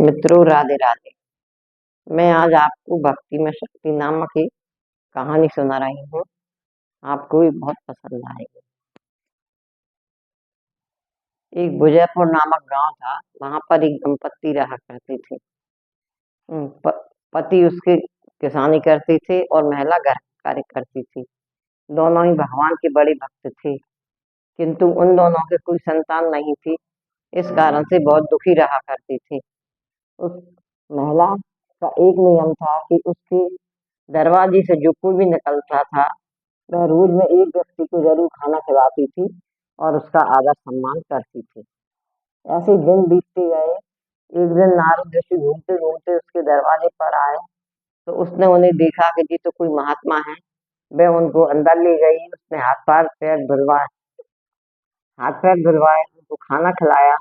मित्रों, राधे राधे। मैं आज आपको भक्ति में शक्ति नामक एक कहानी सुना रही हूँ। आपको भी बहुत पसंद आएगी। एक विजयपुर नामक गांव था। वहां पर एक दंपत्ति रहा करते थे। पति उसके किसानी करते थे और महिला घर कार्य करती थी। दोनों ही भगवान के बड़े भक्त थे, किंतु उन दोनों के कोई संतान नहीं थी। इस कारण से बहुत दुखी रहा करते थे। उस महिला का एक नियम था कि उसके दरवाजे से जो कोई भी निकलता था, वह रोज में एक व्यक्ति को जरूर खाना खिलाती थी और उसका आदर सम्मान करती थी। ऐसे ही दिन बीतते गए। एक दिन नारद ऋषि घूमते घूमते उसके दरवाजे पर आए, तो उसने उन्हें देखा कि जी तो कोई महात्मा है। वह उनको अंदर ले गई। उसने हाथ पैर धुलवाए, उनको खाना खिलाया,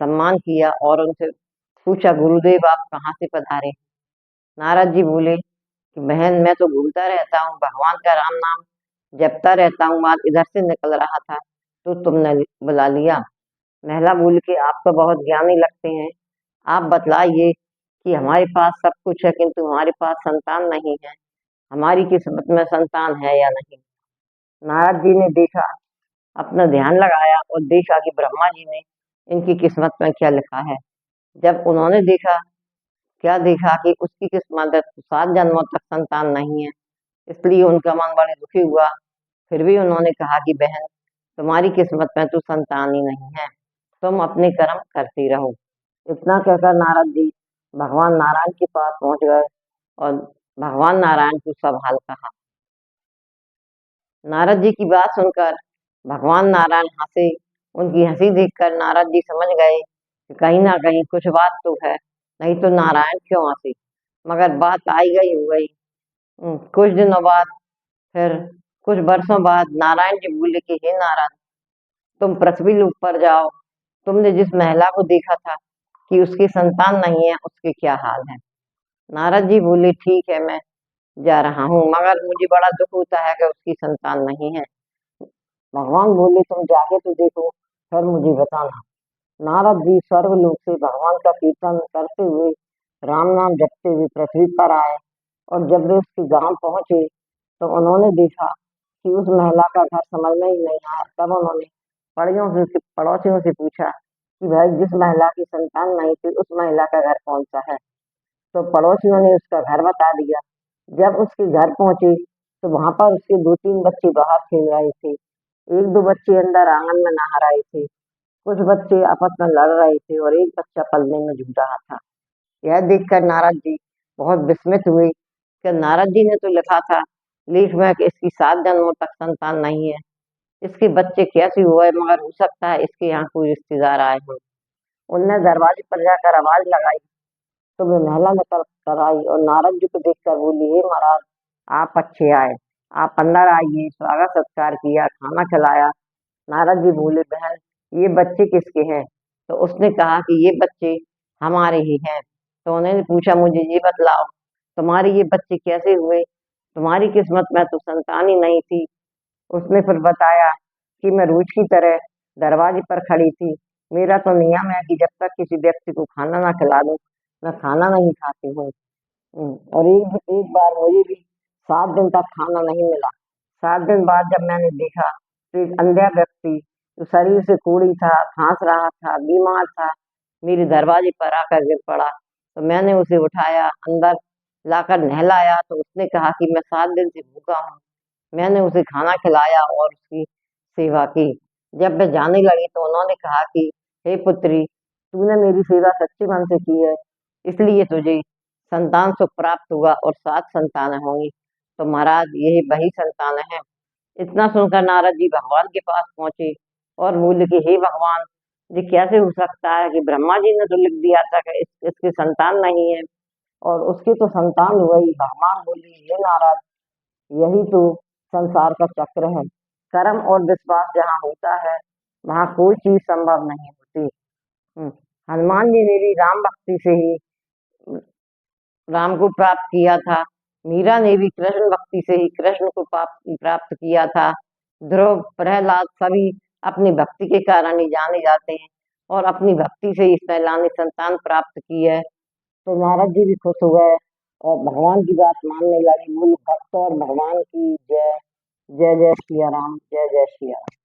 सम्मान किया और उनसे पूछा, गुरुदेव आप कहाँ से पधारे? नारद जी बोले कि बहन, मैं तो घूमता रहता हूँ, भगवान का राम नाम जपता रहता हूँ, आज इधर से निकल रहा था तो तुमने बुला लिया। महिला बोली कि आप तो बहुत ज्ञानी लगते हैं। आप बतलाइए कि हमारे पास सब कुछ है किंतु हमारे पास संतान नहीं है। हमारी किस्मत में संतान है या नहीं? नारद जी ने देखा, अपना ध्यान लगाया और देखा कि ब्रह्मा जी ने इनकी किस्मत में क्या लिखा है। जब उन्होंने देखा कि उसकी किस्मत है तो 7 जन्मों तक संतान नहीं है, इसलिए उनका मन बड़े दुखी हुआ। फिर भी उन्होंने कहा कि बहन, तुम्हारी किस्मत में तो संतान ही नहीं है, तुम अपने कर्म करती रहो। इतना कहकर नारद जी भगवान नारायण के पास पहुंच गए और भगवान नारायण को सब हाल कहा। नारद जी की बात सुनकर भगवान नारायण हंसे। उनकी हंसी देखकर नारद जी समझ गए कि कहीं ना कहीं कुछ बात तो है, नहीं तो नारायण क्यों हंसे। मगर बात आई गई हो गई। कुछ दिनों बाद, फिर कुछ वर्षों बाद नारायण जी बोले कि हे नारद, तुम पृथ्वी लोक पर जाओ। तुमने जिस महिला को देखा था कि उसकी संतान नहीं है, उसके क्या हाल है? नारद जी बोले ठीक है, मैं जा रहा हूँ, मगर मुझे बड़ा दुख होता है कि उसकी संतान नहीं है। भगवान बोले तुम जाके तो देखो, फिर मुझे बताना। नारद जी स्वर्गलोक से भगवान का कीर्तन करते हुए, राम नाम जपते हुए पृथ्वी पर आए। और जब वे उसके गांव पहुंचे तो उन्होंने देखा कि उस महिला का घर समझ में ही नहीं आया। तब उन्होंने पड़ोसियों से पूछा कि भाई, जिस महिला की संतान नहीं थी उस महिला का घर कौन सा है? तो पड़ोसियों ने उसका घर बता दिया। जब उसके घर पहुंचे तो वहां पर उसके 2-3 बच्चे बाहर खेल रहे थे। 1-2 बच्चे अंदर आंगन में नहा रहे थे। कुछ बच्चे आपस में लड़ रहे थे और एक बच्चा पलने में झूल रहा था। यह देखकर नारद जी बहुत विस्मित हुए कि नारद जी ने तो लिखा था लेख में कि इसकी 7 जन्मों तक संतान नहीं है, इसके बच्चे कैसे हुए? मगर हो सकता है इसके यहाँ कोई रिश्तेदार आए हों। उनने दरवाजे पर जाकर आवाज लगाई तो वे महिला निकल कर आई और नारद जी को देखकर बोली, हे महाराज, आप अच्छे आए, आप अंदर आइए। स्वागत सत्कार किया, खाना खिलाया। नारद जी बोले, बहन, ये बच्चे किसके हैं? तो उसने कहा कि ये बच्चे हमारे ही हैं। तो उन्होंने पूछा, मुझे ये बतलाओ, तुम्हारे ये बच्चे कैसे हुए? तुम्हारी किस्मत में तो संतान ही नहीं थी। उसने फिर बताया कि मैं रोज की तरह दरवाजे पर खड़ी थी। मेरा तो नियम है कि जब तक किसी व्यक्ति को खाना ना खिला दूं, मैं खाना नहीं खाती हूँ। और एक एक बार मुझे भी 7 दिन तक खाना नहीं मिला। 7 दिन बाद जब मैंने देखा तो एक अंधा व्यक्ति जो शरीर से कोढ़ी था, खांस रहा था, बीमार था, मेरे दरवाजे पर आकर गिर पड़ा। तो मैंने उसे उठाया, अंदर लाकर नहलाया। तो उसने कहा कि मैं 7 दिन से भूखा हूँ। मैंने उसे खाना खिलाया और उसकी सेवा की। जब मैं जाने लगी तो उन्होंने कहा कि हे पुत्री, तूने मेरी सेवा सच्चे मन से की है, इसलिए तुझे संतान सुख प्राप्त हुआ और 7 संतानें होंगी। तो महाराज, यही वही संतान है। इतना सुनकर नारद जी भगवान के पास पहुंचे और बोले कि हे भगवान, ये कैसे हो सकता है कि ब्रह्मा जी ने तो लिख दिया था कि इसकी संतान नहीं है और उसकी तो संतान हुई। भगवान बोले, हे नारद, यही तो संसार का चक्र है। कर्म और विश्वास जहाँ होता है वहां कोई चीज संभव नहीं होती। हम्म, हनुमान जी ने भी राम भक्ति से ही राम को प्राप्त किया था। मीरा ने भी कृष्ण भक्ति से ही कृष्ण को प्राप्त किया था। ध्रुव, प्रहलाद सभी अपनी भक्ति के कारण ही जाने जाते हैं। और अपनी भक्ति से इस महिला ने संतान प्राप्त की है। तो नारद जी भी खुश हुए और भगवान की बात मानने लगे। बोलो भक्त और भगवान की जय। जय जय सिया राम, जय जय सिया राम।